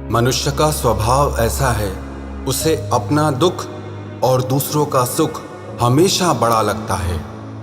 मनुष्य का स्वभाव ऐसा है, उसे अपना दुख और दूसरों का सुख हमेशा बड़ा लगता है।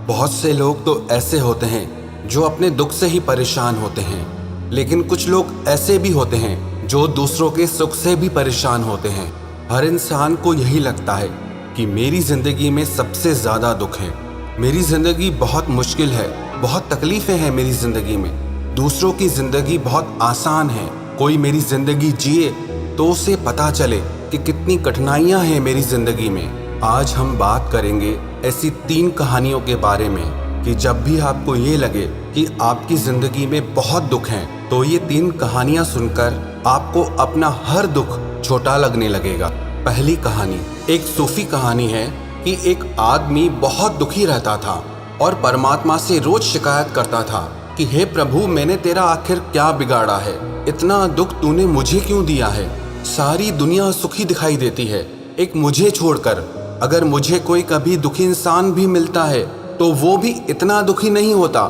बहुत से लोग तो ऐसे होते हैं जो अपने दुख से ही परेशान होते हैं, लेकिन कुछ लोग ऐसे भी होते हैं जो दूसरों के सुख से भी परेशान होते हैं। हर इंसान को यही लगता है कि मेरी जिंदगी में सबसे ज़्यादा दुख है, मेरी ज़िंदगी बहुत मुश्किल है, बहुत तकलीफ़ें हैं मेरी ज़िंदगी में। दूसरों की ज़िंदगी बहुत आसान है। कोई मेरी ज़िंदगी जिए तो उसे पता चले कि कितनी कठिनाइयाँ हैं मेरी ज़िंदगी में। आज हम बात करेंगे ऐसी 3 कहानियों के बारे में कि जब भी आपको ये लगे कि आपकी ज़िंदगी में बहुत दुख हैं, तो ये 3 कहानियाँ सुनकर आपको अपना हर दुख छोटा लगने लगेगा। पहली कहानी एक सूफी कहानी है कि एक आदमी बहुत दुखी रहता था और परमात्मा से रोज शिकायत करता था कि हे प्रभु, मैंने तेरा आखिर क्या बिगाड़ा है? इतना दुख तूने मुझे क्यों दिया है? सारी दुनिया सुखी दिखाई देती है, एक मुझे छोड़कर। अगर मुझे कोई कभी दुखी इंसान भी मिलता है तो वो भी इतना दुखी नहीं होता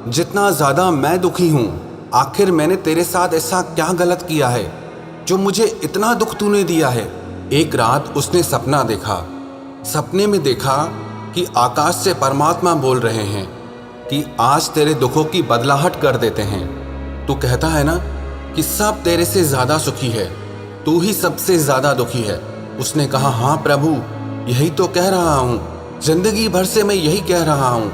जितना ज़्यादा मैं दुखी हूँ। आखिर मैंने तेरे साथ ऐसा क्या गलत किया है जो मुझे इतना दुख तूने दिया है? एक रात उसने सपना देखा। सपने में देखा कि आकाश से परमात्मा बोल रहे हैं कि आज तेरे दुखों की बदलाहट कर देते हैं। तू कहता है ना कि सब तेरे से ज़्यादा सुखी है, तू ही सबसे ज़्यादा दुखी है। उसने कहा, हाँ प्रभु, यही तो कह रहा हूँ, जिंदगी भर से मैं यही कह रहा हूँ।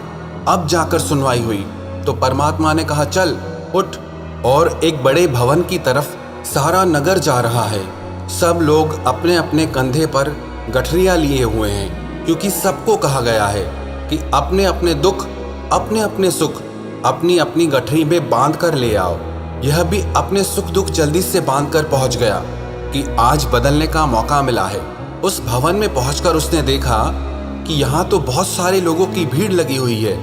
अब जाकर सुनवाई हुई तो परमात्मा ने कहा, चल उठ। और एक बड़े भवन की तरफ सारा नगर जा रहा है। सब लोग अपने अपने कंधे पर गठरियाँ लिए हुए हैं, क्योंकि सबको कहा गया है कि अपने अपने दुख, अपने अपने सुख अपनी अपनी गठरी में बांध कर ले आओ। यह भी अपने सुख दुख जल्दी से बांध कर पहुंच गया कि आज बदलने का मौका मिला है। उस भवन में पहुंचकर उसने देखा कि यहाँ तो बहुत सारे लोगों की भीड़ लगी हुई है।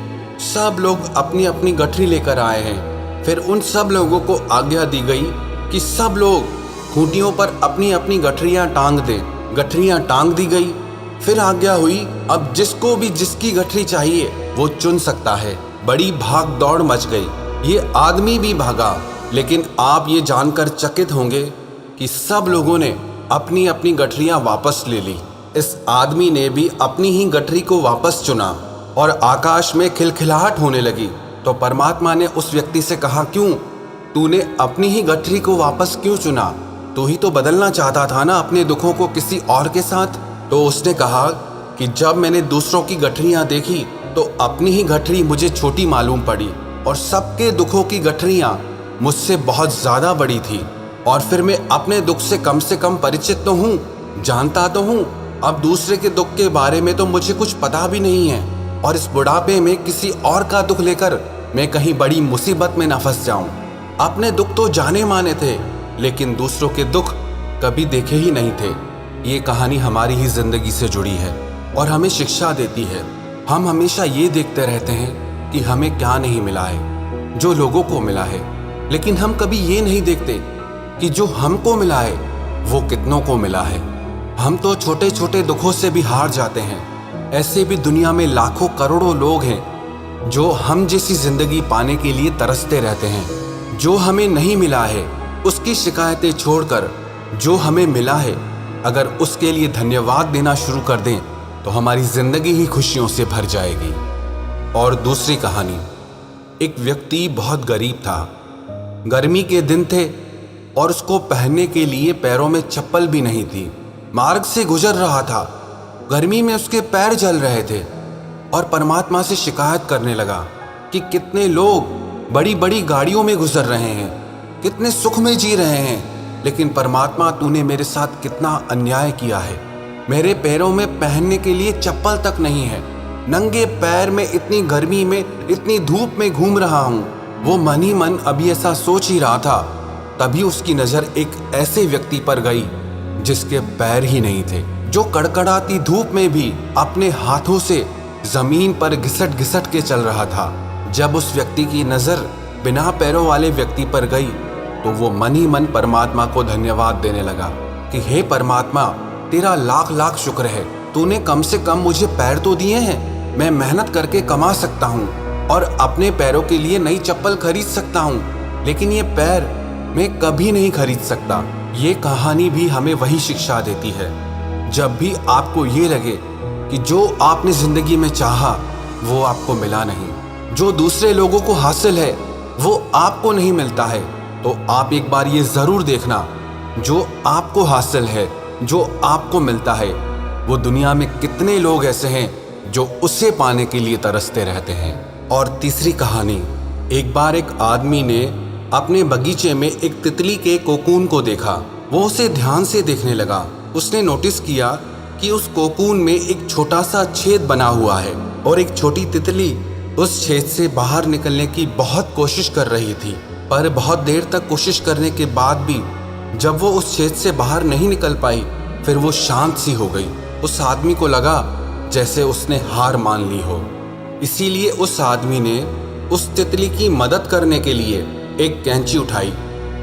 सब लोग अपनी अपनी गठरी लेकर आए हैं। फिर उन सब लोगों को आज्ञा दी गई कि सब लोग खूंटियों पर अपनी अपनी गठरियाँ टांग दें। गठरियाँ टांग दी गई। फिर आज्ञा हुई, अब जिसको भी जिसकी गठरी चाहिए वो चुन सकता है। बड़ी भाग दौड़ मच गई। ये आदमी भी भागा, लेकिन आप ये जानकर चकित होंगे कि सब लोगों ने अपनी अपनी गठरियाँ वापस ले ली। इस आदमी ने भी अपनी ही गठरी को वापस चुना और आकाश में खिलखिलाहट होने लगी। तो परमात्मा ने उस व्यक्ति से कहा, क्यों तूने अपनी ही गठरी को वापस क्यों चुना? तू ही तो बदलना चाहता था ना अपने दुखों को किसी और के साथ। तो उसने कहा कि जब मैंने दूसरों की गठरियाँ देखी तो अपनी ही गठरी मुझे छोटी मालूम पड़ी और सबके दुखों की गठरियाँ मुझसे बहुत ज़्यादा बड़ी थी। और फिर मैं अपने दुख से कम परिचित तो हूँ, जानता तो हूँ। अब दूसरे के दुख के बारे में तो मुझे कुछ पता भी नहीं है, और इस बुढ़ापे में किसी और का दुख लेकर मैं कहीं बड़ी मुसीबत में न फंस जाऊँ। अपने दुख तो जाने माने थे, लेकिन दूसरों के दुख कभी देखे ही नहीं थे। ये कहानी हमारी ही जिंदगी से जुड़ी है और हमें शिक्षा देती है। हम हमेशा ये देखते रहते हैं कि हमें क्या नहीं मिला है, जो लोगों को मिला है, लेकिन हम कभी ये नहीं देखते कि जो हमको मिला है वो कितनों को मिला है। हम तो छोटे छोटे दुखों से भी हार जाते हैं। ऐसे भी दुनिया में लाखों करोड़ों लोग हैं जो हम जैसी जिंदगी पाने के लिए तरसते रहते हैं। जो हमें नहीं मिला है उसकी शिकायतें छोड़कर जो हमें मिला है, अगर उसके लिए धन्यवाद देना शुरू कर दें तो हमारी जिंदगी ही खुशियों से भर जाएगी। और दूसरी कहानी, एक व्यक्ति बहुत गरीब था। गर्मी के दिन थे और उसको पहनने के लिए पैरों में चप्पल भी नहीं थी। मार्ग से गुजर रहा था, गर्मी में उसके पैर जल रहे थे और परमात्मा से शिकायत करने लगा कि कितने लोग बड़ी बड़ी गाड़ियों में गुजर रहे हैं, कितने सुख में जी रहे हैं, लेकिन परमात्मा तूने मेरे साथ कितना अन्याय किया है। मेरे पैरों में पहनने के लिए चप्पल तक नहीं है, नंगे पैर में इतनी गर्मी में इतनी धूप में घूम रहा हूँ। वो मन ही मन अभी ऐसा सोच ही रहा था, तभी उसकी नज़र एक ऐसे व्यक्ति पर गई जिसके पैर ही नहीं थे, जो कड़कड़ाती धूप में भी अपने हाथों से जमीन पर घिसट घिसट के चल रहा था। जब उस व्यक्ति की नज़र बिना पैरों वाले व्यक्ति पर गई तो वो मन ही मन परमात्मा को धन्यवाद देने लगा कि हे परमात्मा, तेरा लाख लाख शुक्र है, तूने कम से कम मुझे पैर तो दिए हैं। मैं मेहनत करके कमा सकता हूँ और अपने पैरों के लिए नई चप्पल खरीद सकता हूँ, लेकिन ये पैर मैं कभी नहीं खरीद सकता। ये कहानी भी हमें वही शिक्षा देती है। जब भी आपको ये लगे कि जो आपने जिंदगी में चाहा वो आपको मिला नहीं, जो दूसरे लोगों को हासिल है वो आपको नहीं मिलता है, तो आप एक बार ये जरूर देखना, जो आपको हासिल है, जो आपको मिलता है, वो दुनिया में कितने लोग ऐसे हैं जो उसे पाने के लिए तरसते रहते हैं। और तीसरी कहानी, एक बार एक आदमी ने अपने बगीचे में एक तितली के कोकून को देखा। वो उसे ध्यान से देखने लगा। उसने नोटिस किया कि उस कोकून में एक छोटा सा छेद बना हुआ है और एक छोटी तितली उस छेद से बाहर निकलने की बहुत कोशिश कर रही थी। पर बहुत देर तक कोशिश करने के बाद भी जब वो उस छेद से बाहर नहीं निकल पाई, फिर वो शांत सी हो गई। उस आदमी को लगा जैसे उसने हार मान ली हो। इसीलिए उस आदमी ने उस तितली की मदद करने के लिए एक कैंची उठाई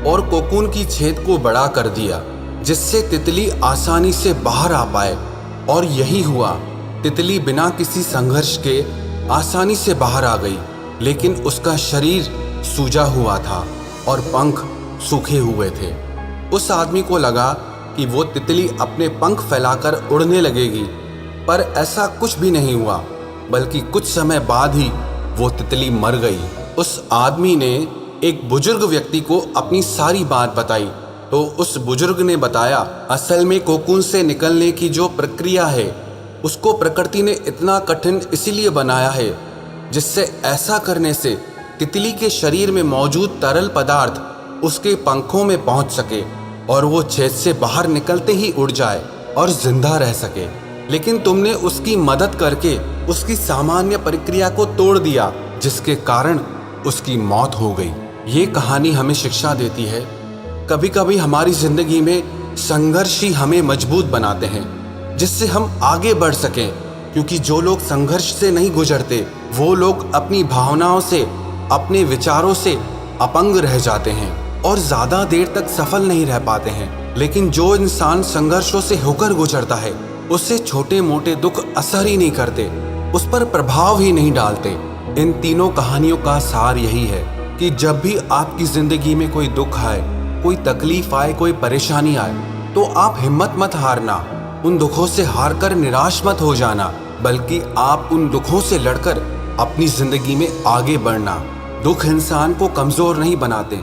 और कोकून की छेद को बड़ा कर दिया, जिससे तितली आसानी से बाहर आ पाए। और यही हुआ। तितली बिना किसी संघर्ष के आसानी से बाहर आ गई, लेकिन उसका शरीर सूजा हुआ था और पंख सूखे हुए थे। उस आदमी को लगा कि वो तितली अपने पंख फैलाकर उड़ने लगेगी, पर ऐसा कुछ भी नहीं हुआ, बल्कि कुछ समय बाद ही वो तितली मर गई। उस आदमी ने एक बुजुर्ग व्यक्ति को अपनी सारी बात बताई, तो उस बुजुर्ग ने बताया, असल में कोकून से निकलने की जो प्रक्रिया है उसको प्रकृति ने इतना कठिन इसीलिए बनाया है, जिससे ऐसा करने से तितली के शरीर में मौजूद तरल पदार्थ उसके पंखों में पहुंच सके और वो छेद से बाहर निकलते ही उड़ जाए और जिंदा रह सके। लेकिन तुमने उसकी मदद करके उसकी सामान्य प्रक्रिया को तोड़ दिया, जिसके कारण उसकी मौत हो गई। ये कहानी हमें शिक्षा देती है, कभी कभी हमारी जिंदगी में संघर्ष ही हमें मजबूत बनाते हैं, जिससे हम आगे बढ़ सकें। क्योंकि जो लोग संघर्ष से नहीं गुजरते वो लोग अपनी भावनाओं से, अपने विचारों से अपंग रह जाते हैं और ज्यादा देर तक सफल नहीं रह पाते हैं। लेकिन जो इंसान संघर्षों से होकर गुजरता है उससे छोटे मोटे दुख असर ही नहीं करते, उस पर प्रभाव ही नहीं डालते। इन तीनों कहानियों का सार यही है कि जब भी आपकी जिंदगी में कोई दुख आए, कोई तकलीफ आए, कोई परेशानी आए, तो आप हिम्मत मत हारना, उन दुखों से हारकर निराश मत हो जाना, बल्कि आप उन दुखों से लड़कर अपनी जिंदगी में आगे बढ़ना। दुख इंसान को कमजोर नहीं बनाते,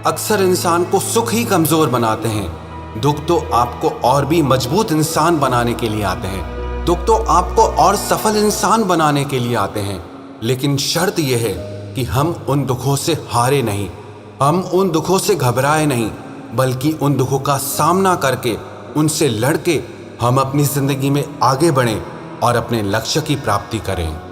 अक्सर इंसान को सुख ही कमजोर बनाते हैं। दुख तो आपको और भी मजबूत इंसान बनाने के लिए आते हैं, दुख तो आपको और सफल इंसान बनाने के लिए आते हैं। लेकिन शर्त यह है कि हम उन दुखों से हारे नहीं, हम उन दुखों से घबराए नहीं, बल्कि उन दुखों का सामना करके, उनसे लड़के हम अपनी जिंदगी में आगे बढ़ें और अपने लक्ष्य की प्राप्ति करें।